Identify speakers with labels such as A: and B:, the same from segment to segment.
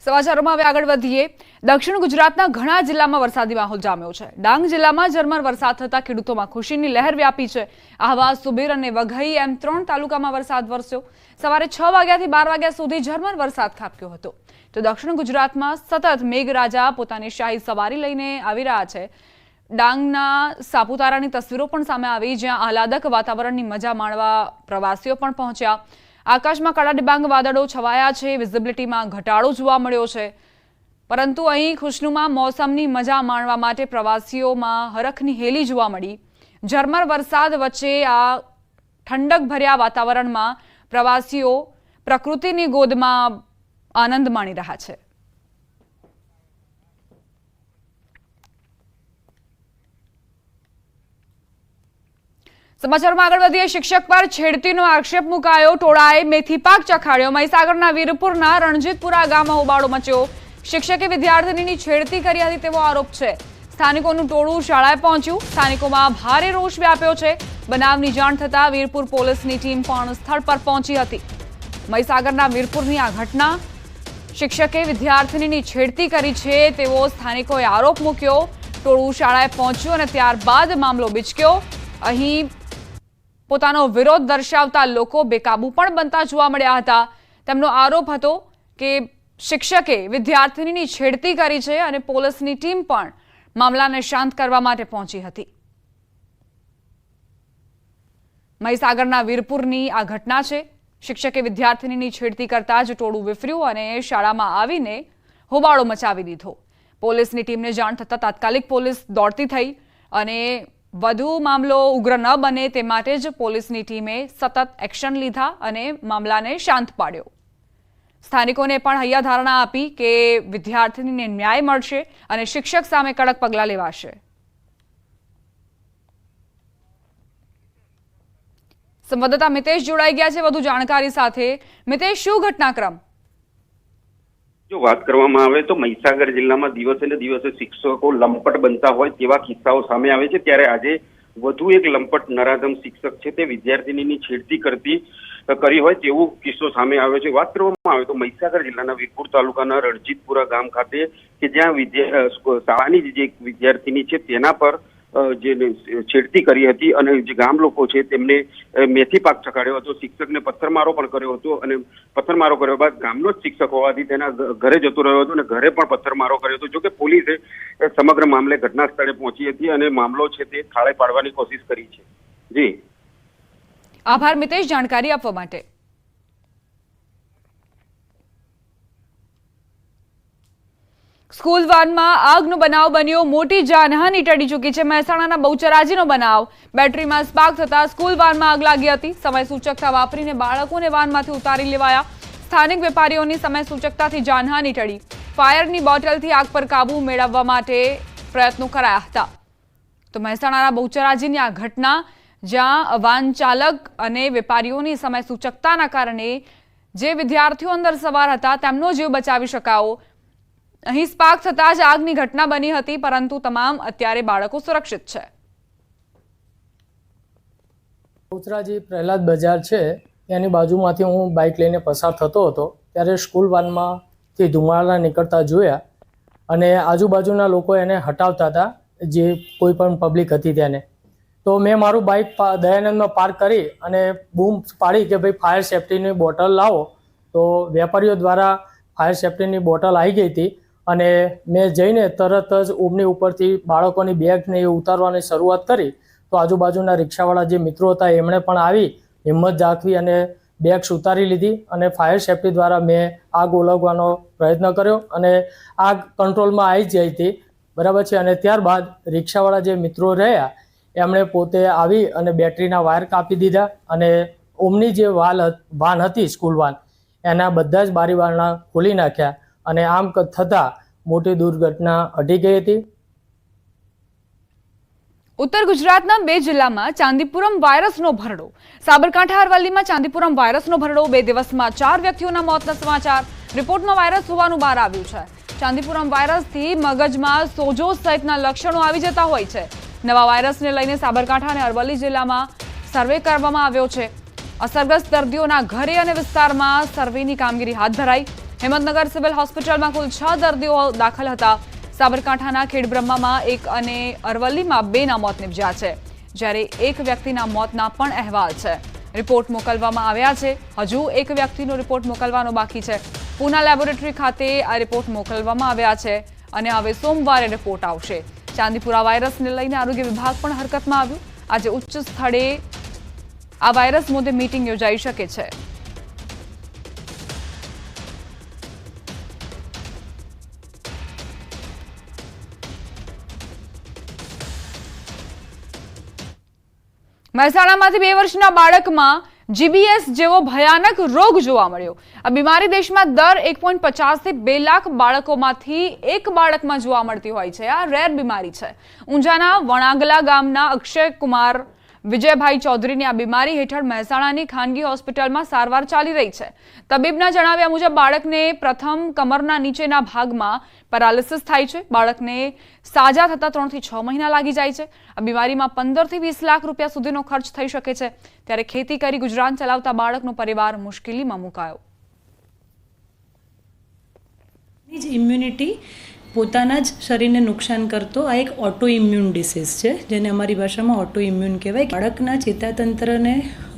A: સમાચારોમાં હવે આગળ વધીએ। દક્ષિણ ગુજરાતના ઘણા જિલ્લામાં વરસાદી માહોલ જામ્યો છે। ડાંગ જિલ્લામાં ઝરમર વરસાદ થતા ખેડૂતોમાં ખુશીની લહેર વ્યાપી છે। આહવા, સુબીર અને વઘઈ એમ 3 તાલુકામાં વરસાદ વરસ્યો। સવારે 6 વાગ્યાથી 12 વાગ્યા સુધી ઝરમર વરસાદ ખાબક્યો હતો। તો દક્ષિણ ગુજરાતમાં સતત મેઘરાજા પોતાની શાહી સવારી લઈને આવી રહ્યા છે। ડાંગના સાપુતારાની તસવીરો પણ સામે આવી, જ્યાં આહલાદક વાતાવરણની મજા માણવા પ્રવાસીઓ પણ પહોંચ્યા। આકાશમાં કાળા ડિબાંગ વાદળો છવાયા છે, વિઝિબિલિટીમાં ઘટાડો જોવા મળ્યો છે, પરંતુ અહીં ખુશનુમા મોસમની મજા માણવા માટે પ્રવાસીઓમાં હરખની હેલી જોવા મળી। ઝરમર વરસાદ વચ્ચે આ ઠંડક ભર્યા વાતાવરણમાં પ્રવાસીઓ પ્રકૃતિની ગોદમાં આનંદ માણી રહ્યા છે। સમાચારમાં આગળ વધીએ। શિક્ષક પર છેડતીનો આક્ષેપ મુકાયો, ટોળાએ મેથી પાક ચખાડ્યો। મહીસાગરના વીરપુરના રણજીતપુરા ગામમાં હોબાળો મચ્યો। શિક્ષકે વિદ્યાર્થીનીની છેડતી કરી હતી તેવો આરોપ છે। સ્થાનિકોનું ટોળું શાળાએ પહોંચ્યું। સ્થાનિકોમાં ભારે રોષ વ્યાપ્યો છે। બનાવની જાણ થતાં વીરપુર પોલીસની ટીમ પણ સ્થળ પર પહોંચી હતી। મહીસાગરના વીરપુરની આ ઘટના, શિક્ષકે વિદ્યાર્થીનીની છેડતી કરી છે તેવો સ્થાનિકોએ આરોપ મૂક્યો। ટોળું શાળાએ પહોંચ્યું અને ત્યારબાદ મામલો બિચક્યો। અહીં પોતાનો વિરોધ દર્શાવતા લોકો બેકાબુ પણ બનતા જોવા મળ્યા હતા। તેમનો આરોપ હતો કે શિક્ષકે વિદ્યાર્થીનીની છેડતી કરી છે અને પોલીસની ટીમ પણ મામલાને શાંત કરવા માટે પહોંચી હતી। મહીસાગરના વીરપુરની આ ઘટના છે। શિક્ષકે વિદ્યાર્થીનીની છેડતી કરતા જ ટોળું વિફર્યું અને શાળામાં આવીને હોબાળો મચાવી દીધો। પોલીસની ટીમને જાણ થતાં તાત્કાલિક પોલીસ દોડતી થઈ અને વધુ મામલો ઉગ્ર ન બને તે માટે જ પોલીસની ટીમે સતત એક્શન લીધા અને મામલાને શાંત પાડ્યો। સ્થાનિકોને પણ હૈયાધારણા આપી કે વિદ્યાર્થીનીને ન્યાય મળશે અને શિક્ષક સામે કડક પગલાં લેવાશે। સંવાદદાતા મિતેશ જોડાઈ ગયા છે વધુ જાણકારી સાથે। મિતેશ, શું ઘટનાક્રમ?
B: જો વાત કરવામાં આવે તો મહીસાગર જિલ્લામાં દિવસે ને દિવસે શિક્ષકો લંપટ બનતા હોય તેવા કિસ્સાઓ સામે આવે છે। ત્યારે આજે વધુ એક લંપટ નરાધમ શિક્ષક છે તે વિદ્યાર્થીનીની છેડતી કરી હોય તેવો કિસ્સો સામે આવ્યો છે। વાત કરવામાં આવે તો મહીસાગર જિલ્લાના વીરપુર તાલુકાના રણજીતપુરા ગામ ખાતે કે જ્યાં શાળાની જે વિદ્યાર્થીની છે તેના પર જે છેડતી કરી હતી અને જે ગામ લોકો છે તેમને મેથી પાક ચખાડ્યો હતો। શિક્ષકને પથ્થરમારો પણ કર્યો હતો અને પથ્થરમારો કર્યા બાદ ગામનો જ શિક્ષક હોવાથી તેના ઘરે જતો રહ્યો હતો અને ઘરે પણ પથ્થરમારો કર્યો હતો। જોકે પોલીસે સમગ્ર મામલે ઘટના સ્થળે પહોંચી હતી અને મામલો છે તે થાળે પાડવાની કોશિશ કરી છે। જી
A: આભાર મિતેશ, જાણકારી આપવા માટે। સ્કૂલ વાનમાં આગનો બનાવ બન્યો, મોટી જાનહાનિ ટળી ચૂકી છે। મહેસાણાના બહુચરાજીનો બનાવ, બેટરીમાં સ્પાર્ક થતા સ્કૂલ વાનમાં આગ લાગી હતી। સમય સૂચકતા વાપરીને બાળકોને વાનમાંથી ઉતારી લેવાયા। સ્થાનિક વેપારીઓની સમય સૂચકતાથી જાનહાનિ ટળી। ફાયરની બોટલથી આગ પર કાબુ મેળવવા માટે પ્રયત્નો કરાયા હતા। તો મહેસાણાના બહુચરાજીની આ ઘટના, જ્યાં વાન ચાલક અને વેપારીઓની સમય સૂચકતાના કારણે જે વિદ્યાર્થીઓ અંદર સવાર હતા તેમનો જીવ બચાવી શકાયો। અહીં સ્પાર્ક થતાં જ આગની ઘટના બની હતી, પરંતુ તમામ અત્યારે બાળકો સુરક્ષિત છે।
C: બહુચરાજી પ્રહલાદ બજાર છે તેની બાજુમાંથી હું બાઇક લઈને પસાર થતો હતો ત્યારે સ્કૂલ વાનમાંથી ધુમાડા નીકળતા જોયા અને આજુબાજુના લોકો એને હટાવતા હતા, જે કોઈ પણ પબ્લિક હતી તેને। તો મેં મારું બાઇક દયાનંદમાં પાર્ક કરી અને બૂમ પાડી કે ભાઈ ફાયર સેફ્ટીની બોટલ લાવો। તો વેપારીઓ દ્વારા ફાયર સેફ્ટીની બોટલ આવી ગઈ હતી અને મેં જઈને તરત જ ઓમની ઉપરથી બાળકોની બેગને એ ઉતારવાની શરૂઆત કરી। તો આજુબાજુના રિક્ષાવાળા જે મિત્રો હતા એમણે પણ આવી હિંમત દાખવી અને બેગ્સ ઉતારી લીધી અને ફાયર સેફ્ટી દ્વારા મેં આગ ઓલવવાનો પ્રયત્ન કર્યો અને આગ કંટ્રોલમાં આવી જ હતી, બરાબર છે। અને ત્યારબાદ રિક્ષાવાળા જે મિત્રો રહ્યા એમણે પોતે આવી અને બેટરીના વાયર કાપી દીધા અને ઓમની જે વાન હતી સ્કૂલ વાન એના બધા જ બારી બારણા ખોલી નાખ્યા અને આમ થતાં મોટી દુર્ઘટના અટકી ગઈ હતી।
A: ઉત્તર ગુજરાતના 2 જિલ્લામાં ચાંદીપુરમ વાયરસનો ભરડો। સાબરકાંઠા અરવલ્લીમાં ચાંદીપુરમ વાયરસનો ભરડો, 2 દિવસમાં 4 વ્યક્તિઓના મોતના સમાચાર। રિપોર્ટમાં વાયરસ હોવાનું બહાર આવ્યું છે। ચાંદીપુરમ વાયરસથી મગજમાં સોજો સહિતના લક્ષણો આવી જતા હોય છે। નવા વાયરસને લઈને સાબરકાંઠા અને અરવલ્લી જિલ્લામાં સર્વે કરવામાં આવ્યો છે। અસરગ્રસ્ત દર્દીઓના ઘરે અને વિસ્તારમાં સર્વેની કામગીરી હાથ ધરાઈ। હિંમતનગર સિવિલ હોસ્પિટલમાં કુલ 6 દર્દીઓ દાખલ હતા. સાબરકાંઠાના ખેડબ્રહ્મામાં 1 અને અરવલ્લીમાં 2ના મોત નિપજ્યા છે, જ્યારે 1 વ્યક્તિના મોતના પણ અહેવાલ છે. રિપોર્ટ મોકલવામાં આવ્યા છે. હજુ 1 વ્યક્તિનો રિપોર્ટ મોકલવાનો બાકી છે. પૂના લેબોરેટરી ખાતે આ રિપોર્ટ મોકલવામાં આવ્યા છે અને હવે સોમવારે રિપોર્ટ આવશે. ચાંદીપુરા વાયરસને લઈને આરોગ્ય વિભાગ પણ હરકતમાં આવ્યું. આજે ઉચ્ચ સ્થળે આ વાયરસ મુદ્દે મીટિંગ યોજાઈ શકે છે. મહેસાણામાંથી 2 વર્ષના બાળકમાં જીબીએસ જેવો ભયાનક રોગ જોવા મળ્યો. આ બીમારી દેશમાં દર 1.50 થી 2 લાખ બાળકોમાંથી 1 બાળકમાં જોવા મળતી હોય છે. આ રેર બીમારી છે. ઊંઝાના વણાગલા ગામના અક્ષય કુમાર વિજયભાઈ ચૌધરીની આ બીમારી હેઠળ મહેસાણાની ખાનગી હોસ્પિટલમાં સારવાર ચાલી રહી છે. તબીબના જણાવ્યા મુજબ બાળકને પ્રથમ કમરના નીચેના ભાગમાં પેરાલિસિસ થાય છે. બાળકને સાજા થતા 3 થી 6 મહિના લાગી જાય છે. આ બીમારીમાં 15 થી 20 લાખ રૂપિયા સુધીનો ખર્ચ થઈ શકે છે. ત્યારે ખેતી કરી ગુજરાન ચલાવતા બાળકનો પરિવાર મુશ્કેલીમાં મુકાયો.
D: ઇમ્યુનિટી પોતાના જ શરીરને નુકસાન કરતો આ એક ઓટો ઇમ્યુન ડિસીઝ છે, જેને અમારી ભાષામાં ઓટો ઇમ્યુન કહેવાય. બાળકના ચેતાતંત્રને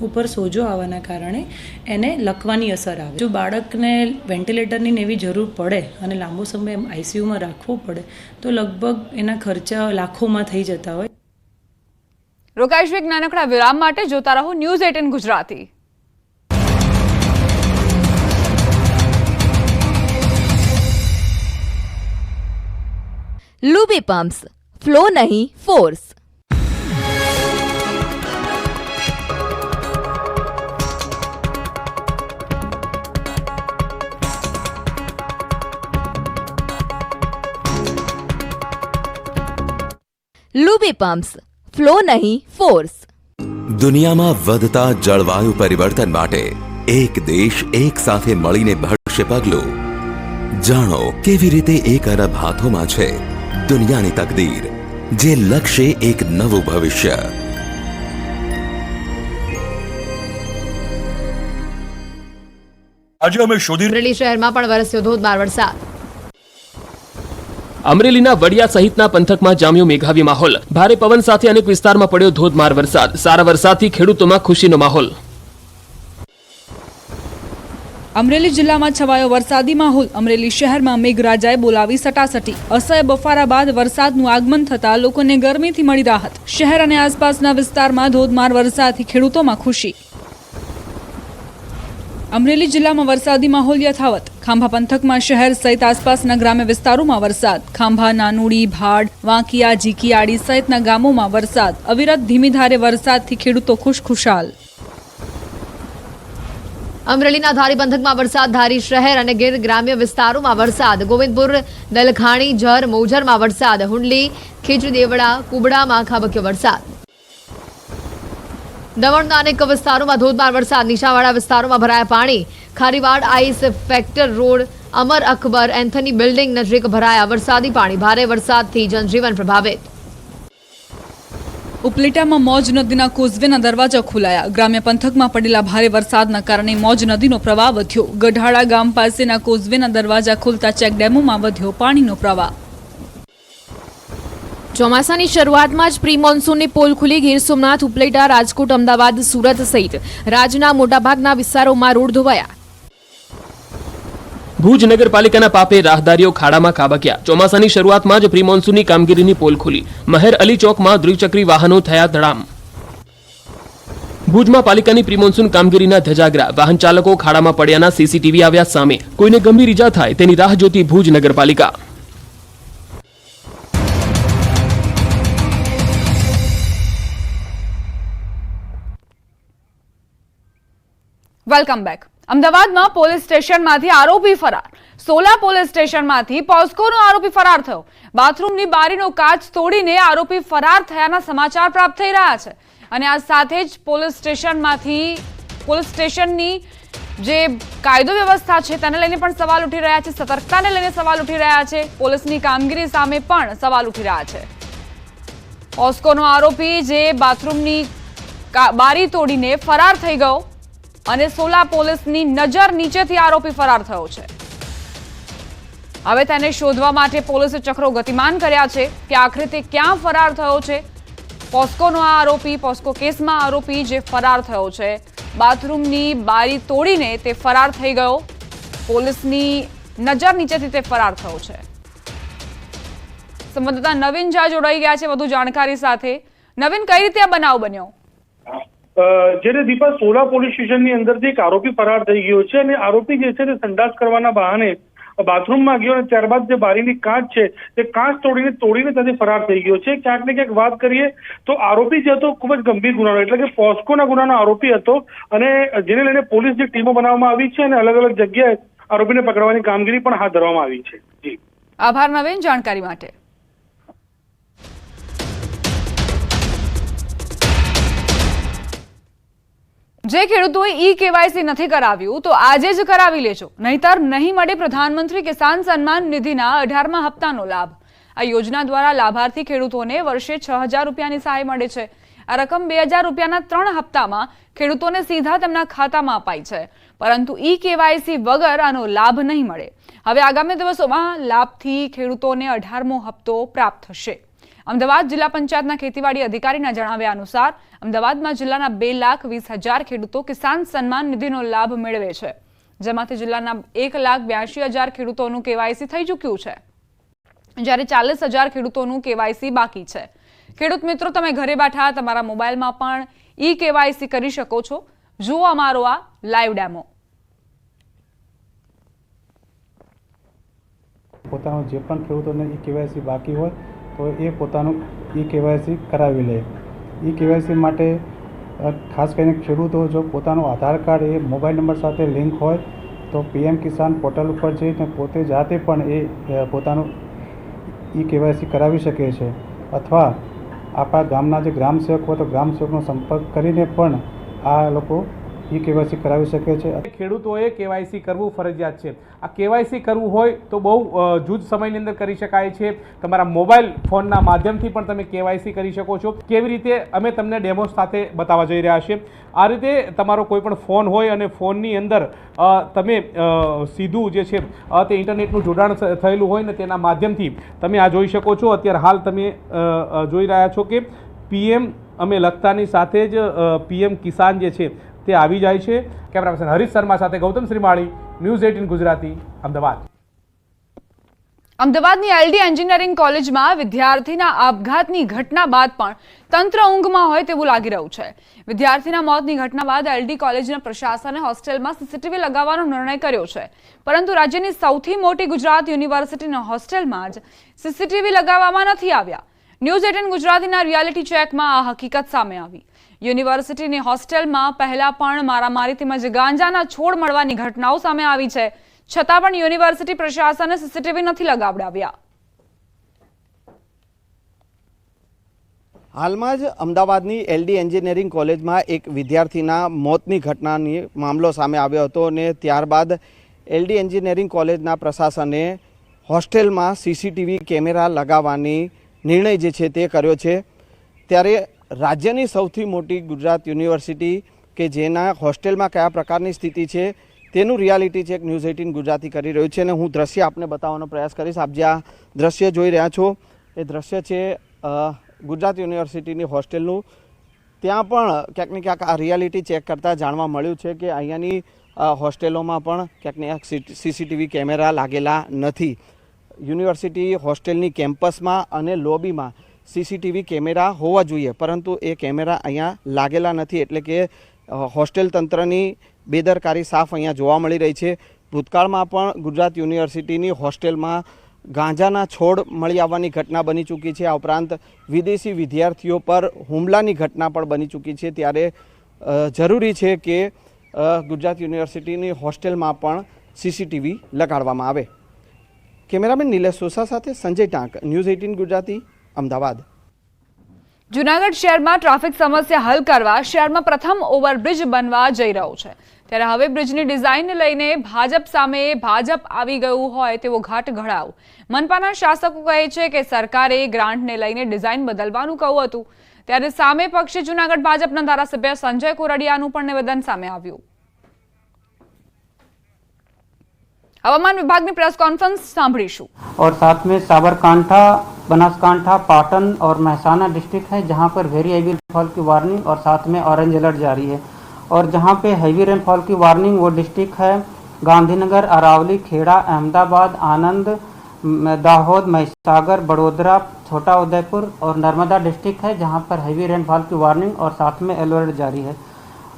D: ઉપર સોજો આવવાના કારણે એને લકવાની અસર આવે. જો બાળકને વેન્ટિલેટરની એવી જરૂર પડે અને લાંબો સમય આઈસીયુમાં રાખવું પડે તો લગભગ એના ખર્ચા લાખોમાં થઈ જતા હોય.
A: રોકાઈશું એક નાનકડા વિરામ માટે. જોતા રહો news 18 Gujarati.
E: Luby pumps, flow नहीं फोर्स. लूबी पम्प्स, फ्लो नहीं फोर्स.
F: દુનિયામાં વધતા જળવાયુ પરિવર્તન માટે એક દેશ એક સાથે મળીને ભરશે પગલું. જાણો કેવી રીતે એક અરબ હાથોમાં છે દુનિયાની તકદીર, જે લક્ષ્ય એક નવું ભવિષ્ય.
G: આજે અમે શોધી
E: અમરેલી શહેરમાં પણ વરસ્યો ધોધમાર વરસાદ.
H: અમરેલીના વડિયા સહિતના પંથકમાં જામ્યો મેઘાવી માહોલ. ભારે પવન સાથે અનેક વિસ્તારમાં પડ્યો ધોધમાર વરસાદ. સારા વરસાદથી ખેડૂતોમાં ખુશીનો માહોલ.
A: અમરેલી જિલ્લામાં છવાયો વરસાદી માહોલ. અમરેલી શહેરમાં મેઘરાજાએ બોલાવી સટાસટી. અસહ્ય બફારા બાદ વરસાદનું આગમન થતા લોકોને ગરમીથી મળી રાહત. શહેર અને આસપાસના વિસ્તારમાં ધોધમાર વરસાદથી ખેડૂતોમાં ખુશી. અમરેલી જિલ્લામાં વરસાદી માહોલ યથાવત. ખાંભા પંથકમાં શહેર સહિત આસપાસના ગ્રામ્ય વિસ્તારોમાં વરસાદ. ખાંભા, નાનુડી, ભાડ, વાંકિયા, જીકીયાળી સહિતના ગામોમાં વરસાદ. અવિરત ધીમી ધારે વરસાદથી ખેડૂતો ખુશખુશાલ.
E: અમરેલીના ધારી પંથકમાં વરસાદ. ધારી શહેર અને ગીર ગ્રામ્ય વિસ્તારોમાં વરસાદ. ગોવિંદપુર, દલખાણી, જર, મોજરમાં વરસાદ. હુંડલી, ખીચડીદેવડા, કુબડામાં ખાબક્યો વરસાદ. દમણના અનેક વિસ્તારોમાં ધોધમાર વરસાદ. નીચાણવાળા વિસ્તારોમાં ભરાયા પાણી. ખારીવાડ, આઈસ ફેક્ટર રોડ, અમર અકબર એન્થની બિલ્ડિંગ નજીક ભરાયા વરસાદી પાણી. ભારે વરસાદથી જનજીવન પ્રભાવિત.
A: ઉપલેટામાં મોજ નદીના કોઝવેના દરવાજા ખોલાયા. ગ્રામ્ય પંથકમાં પડેલા ભારે વરસાદના કારણે મોજ નદીનો પ્રવાહ વધ્યો. ગઢાળા ગામ પાસેના કોઝવેના દરવાજા ખોલતા ચેકડેમોમાં વધ્યો પાણીનો પ્રવાહ.
I: ચોમાસાની શરૂઆતમાં જ પ્રી મોન્સૂનની પોલ ખુલી. ગીર સોમનાથ, ઉપલેટા, રાજકોટ, અમદાવાદ, સુરત સહિત રાજ્યના મોટાભાગના વિસ્તારોમાં રોડ ધોવાયા.
H: ભુજ નગરપાલિકાના પાપે રાહદારીઓ ખાડામાં ખાબક્યા. ચોમાસાની શરૂઆતમાં જ પ્રી મોન્સૂનની કામગીરીની પોલ ખુલી. મહેર અલી ચોકમાં દ્વિચક્રી વાહનો થયા ધડામ. ભુજમાં પાલિકાની પ્રી મોન્સૂન કામગીરીના ધજાગરા. વાહન ચાલકો ખાડામાં પડ્યાના સીસીટીવી આવ્યા સામે. કોઈને ગંભીર ઈજા થાય તેની રાહ જોતી ભુજ નગરપાલિકા.
A: Welcome back. અમદાવાદમાં પોલીસ સ્ટેશનમાંથી આરોપી ફરાર. સોલા પોલીસ સ્ટેશનમાંથી પોસ્કોનો આરોપી ફરાર થયો. બાથરૂમની બારીનો કાચ તોડીને આરોપી ફરાર થયાના સમાચાર પ્રાપ્ત થઈ રહ્યા છે અને આ સાથે જ પોલીસ સ્ટેશનની જે કાયદો વ્યવસ્થા છે તેને લઈને પણ સવાલ ઉઠી રહ્યા છે. સતર્કતાને લઈને સવાલ ઉઠી રહ્યા છે. પોલીસની કામગીરી સામે પણ સવાલ ઉઠી રહ્યા છે. પોસ્કોનો આરોપી જે બાથરૂમની બારી તોડીને ફરાર થઈ ગયો અને સોલા પોલીસની નજર નીચેથી આરોપી ફરાર થયો છે. હવે તેને શોધવા માટે પોલીસે ચક્રો ગતિમાન કર્યા છે કે આખરે તે ક્યાં ફરાર થયો છે. પોસ્કોનો આ આરોપી, પોસ્કો કેસમાં આરોપી જે ફરાર થયો છે, બાથરૂમની બારી તોડીને તે ફરાર થઈ ગયો. પોલીસની નજર નીચેથી તે ફરાર થયો છે. સંવાદદાતા નવીન ઝા જોડાઈ ગયા છે વધુ જાણકારી સાથે. નવીન, કઈ રીતે આ બનાવ બન્યો?
G: જ્યારે દીપા સોલા પોલીસ સ્ટેશનની અંદરથી એક આરોપી ફરાર થઈ ગયો છે અને આરોપી જે છે તે સંડાસ કરવાના બહાને બાથરૂમમાં ગયો અને ત્યારબાદ જે બારીની કાચ છે તે કાચ તોડીને ત્યાંથી ફરાર થઈ ગયો છે. ક્યાંક ને ક્યાંક વાત કરીએ તો આરોપી જે હતો ખૂબ જ ગંભીર ગુનાનો એટલે કે પોસ્કોના ગુનાનો આરોપી હતો અને જેને લઈને પોલીસની ટીમો બનાવવામાં આવી છે અને અલગ અલગ જગ્યાએ આરોપીને પકડવાની કામગીરી પણ હાથ ધરવામાં આવી છે. જી,
A: આભાર નવીન જાણકારી માટે. જે ખેડૂતોએ ઈ-કેવાયસી નથી કરાવ્યું તો આજે જ કરાવી લેજો, નહીતર નહીં મળે પ્રધાનમંત્રી કિસાન સન્માન નિધિના 18મા હપ્તાનો લાભ. આ યોજના દ્વારા લાભાર્થી ખેડૂતોને વર્ષે 6,000 રૂપિયાની સહાય મળે છે. આ રકમ 2,000 રૂપિયાના 3 હપ્તામાં ખેડૂતોને સીધા તેમના ખાતામાં અપાય છે, પરંતુ ઈ-કેવાયસી વગર આનો લાભ નહીં મળે. હવે આગામી દિવસોમાં લાભથી ખેડૂતોને 18મો હપ્તો પ્રાપ્ત થશે. અમદાવાદ જિલ્લા પંચાયતના ખેતીવાડી અધિકારીના જણાવ્યા અનુસાર અમદાવાદમાં જિલ્લાના 2,20,000 ખેડૂતો કિસાન સન્માન નિધિનો લાભ મેળવે છે, જેમાંથી જિલ્લાના 1,82,000 ખેડૂતોનું કેવાયસી થઈ ચૂક્યું છે, જ્યારે 40,000 ખેડૂતોનું કેવાયસી બાકી છે. ખેડૂત મિત્રો, તમે ઘરે બેઠા તમારા મોબાઈલમાં પણ ઈ-કેવાયસી કરી શકો છો. જુઓ અમારો આ લાઈવ ડેમો.
J: પોતાનો જે પણ ખેડૂતોને ઈ-કેવાયસી બાકી હોય તો એ પોતાનું ઈ-કેવાયસી કરાવી લે. ઈ-કેવાયસી માટે ખાસ કરીને ખેડૂતો જો પોતાનું આધાર કાર્ડ એ મોબાઈલ નંબર સાથે લિંક હોય તો PM કિસાન પોર્ટલ ઉપર જઈને પોતે જાતે પણ એ પોતાનું ઈ-કેવાયસી કરાવી શકે છે, અથવા આપણા ગામના જે ગ્રામસેવક હોય તો ગ્રામસેવકનો સંપર્ક કરીને પણ આ લોકો ઈ-કેવાયસી કરાવી શકે છે.
K: ખેડૂતોએ કેવાયસી કરવું ફરજિયાત છે. આ કેવાયસી કરવું હોય તો બહુ જૂજ સમયની અંદર કરી શકાય છે. તમારા મોબાઈલ ફોનના માધ્યમથી પણ તમે કેવાયસી કરી શકો છો. કેવી રીતે અમે તમને ડેમો સાથે બતાવવા જઈ રહ્યા છીએ. આ રીતે તમારો કોઈ પણ ફોન હોય અને ફોનની અંદર તમે સીધું જે છે તે ઇન્ટરનેટનું જોડાણ થયેલું હોય ને તેના માધ્યમથી તમે આ જોઈ શકો છો. અત્યારે હાલ તમે જોઈ રહ્યા છો કે PM અમે લખતાની સાથે જ PM કિસાન જે છે તે આવી જાય છે. કેમેરા પર્સન હરીશ શર્મા સાથે ગૌતમ શ્રીમાળી, ન્યૂઝ 18 ગુજરાતી, અમદાવાદ.
A: અમદાવાદની LD એન્જિનિયરિંગ કોલેજમાં વિદ્યાર્થીના આપઘાતની ઘટના બાદ પણ તંત્ર ઊંઘમાં હોય તેવું લાગી રહ્યું છે. વિદ્યાર્થીના મોતની ઘટના બાદ LD કોલેજના પ્રશાસને હોસ્ટેલમાં CCTV લગાવવાનો નિર્ણય કર્યો છે, પરંતુ રાજ્યની સૌથી મોટી ગુજરાત યુનિવર્સિટીના હોસ્ટેલમાં જ CCTV લગાવવામાં નથી આવ્યા. ન્યૂઝ 18 ગુજરાતીના રિયાલિટી ચેકમાં આ હકીકત સામે આવી. યુનિવર્સિટીની હોસ્ટેલમાં પહેલા પણ મારામારી તેમજ ગાંજાના છોડ મળવાની ઘટનાઓ સામે આવી છે, છતાં પણ યુનિવર્સિટી પ્રશાસને CCTV નથી લગાવડાવ્યા.
L: હાલમાં જ અમદાવાદની LD એન્જિનિયરિંગ કોલેજમાં એક વિદ્યાર્થીના મોતની ઘટનાની મામલો સામે આવ્યો હતો અને ત્યારબાદ LD એન્જિનિયરિંગ કોલેજના પ્રશાસને હોસ્ટેલમાં CCTV કેમેરા લગાવવાની નિર્ણય જે છે તે કર્યો છે. ત્યારે રાજ્યની સૌથી મોટી ગુજરાત યુનિવર્સિટી કે જેના હોસ્ટેલમાં કયા પ્રકારની સ્થિતિ છે તેનું રિયાલિટી ચેક ન્યૂઝ 18 ગુજરાતી કરી રહ્યું છે અને હું દ્રશ્ય આપને બતાવવાનો પ્રયાસ કરીશ. આપ જે આ દ્રશ્ય જોઈ રહ્યા છો એ દ્રશ્ય છે ગુજરાત યુનિવર્સિટીની હોસ્ટેલનું. ત્યાં પણ ક્યાંક ને ક્યાંક આ રિયાલિટી ચેક કરતાં જાણવા મળ્યું છે કે અહીંયાની હોસ્ટેલોમાં પણ ક્યાંક ને ક્યાંક CCTV કેમેરા લાગેલા નથી. યુનિવર્સિટી હોસ્ટેલની કેમ્પસમાં અને લોબીમાં CCTV કેમેરા હોવા જોઈએ, પરંતુ એ કેમેરા અહીંયા લાગેલા નથી, એટલે કે હોસ્ટેલ તંત્રની બેદરકારી સાફ અહીંયા જોવા મળી રહી છે. ભૂતકાળમાં પણ ગુજરાત યુનિવર્સિટીની હોસ્ટેલમાં ગાંજાના છોડ મળી આવવાની ઘટના બની ચૂકી છે. આ ઉપરાંત વિદેશી વિદ્યાર્થીઓ પર હુમલાની ઘટના પણ બની ચૂકી છે. ત્યારે જરૂરી છે કે ગુજરાત યુનિવર્સિટીની હોસ્ટેલમાં પણ CCTV લગાડવામાં આવે. કેમેરામેન નિલેશ સોસા સાથે સંજય ટાંક, ન્યૂઝ 18 ગુજરાતી, અમદાવાદ.
A: જૂનાગઢ શહેરમાં ટ્રાફિક સમસ્યા હલ કરવા શહેરમાં પ્રથમ ઓવરબ્રિજ બનવા જઈ રહ્યો છે. ત્યારે હવે બ્રિજની ડિઝાઇનને લઈને ભાજપ સામે ભાજપ આવી ગયું હોય તેવો ઘાટ ઘડાવ. મનપાના શાસકો કહે છે કે સરકારે ગ્રાન્ટને લઈને ડિઝાઇન બદલવાનું કહ્યું હતું. ત્યારે સામે પક્ષે જૂનાગઢ ભાજપના ધારાસભ્ય સંજય કોરડિયાનું પણ નિવેદન સામે આવ્યું. હવામાન વિભાગની પ્રેસ કોન્ફરન્સ સાંભળીશું।
M: और साथ में साबरकांठा, बनासकांठा, पाटन और महसाना डिस्ट्रिक्ट है जहां पर वेरी हैवी रेनफॉल की वार्निंग और साथ में ऑरेंज अलर्ट जारी है। और जहां पे हैवी रेनफॉल की वार्निंग वो डिस्ट्रिक्ट है गांधीनगर, अरावली, खेड़ा, अहमदाबाद, आनंद, दाहोद, महिसागर, बड़ोदरा, छोटा उदयपुर और नर्मदा डिस्ट्रिक्ट है जहां पर हैवी रेनफॉल की वार्निंग और साथ में येलो अलर्ट जारी है।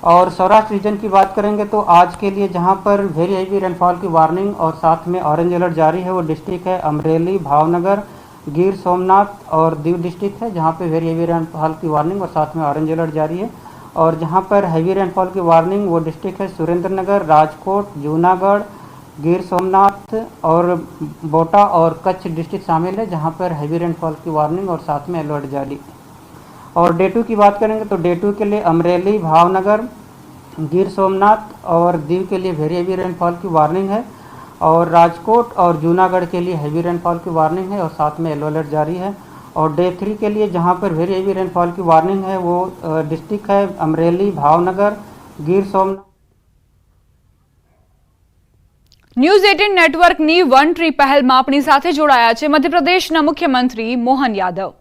M: और सौराष्ट्र रीजन की बात करेंगे तो आज के लिए जहां पर वेरी हैवी रेनफॉल की वार्निंग और साथ में ऑरेंज अलर्ट जारी है वो डिस्ट्रिक्ट है अमरेली, भावनगर, गिर सोमनाथ और दीव डिस्ट्रिक्ट है जहां पे वेरी हैवी रेनफॉल की वार्निंग और साथ में ऑरेंज अलर्ट जारी है। और जहां पर हैवी रेनफॉल की वार्निंग वो डिस्ट्रिक्ट है सुरेंद्रनगर, राजकोट, जूनागढ़, गिर सोमनाथ और बोटा और कच्छ डिस्ट्रिक्ट शामिल है जहां पर हैवी रेनफॉल की वार्निंग और साथ में अलर्ट जारी। और डे 2 की बात करेंगे तो डे 2 के लिए अमरेली, भावनगर, गिर सोमनाथ और दीव के लिए वेरी हैवी रेनफॉल की वार्निंग है। और राजकोट और जूनागढ़ के लिए हैवी रेनफॉल की वार्निंग है और साथ में येलो अलर्ट जारी है। और डे 3 के लिए जहां पर वेरी हैवी रेनफॉल की वार्निंग है वो डिस्ट्रिक्ट है अमरेली, भावनगर, गिर सोमनाथ।
A: ન્યૂઝ 18 નેટવર્કની વન ટ્રી પહેલમાં આપણી સાથે જોડાયા છે મધ્યપ્રદેશના મુખ્યમંત્રી મોહન યાદવ।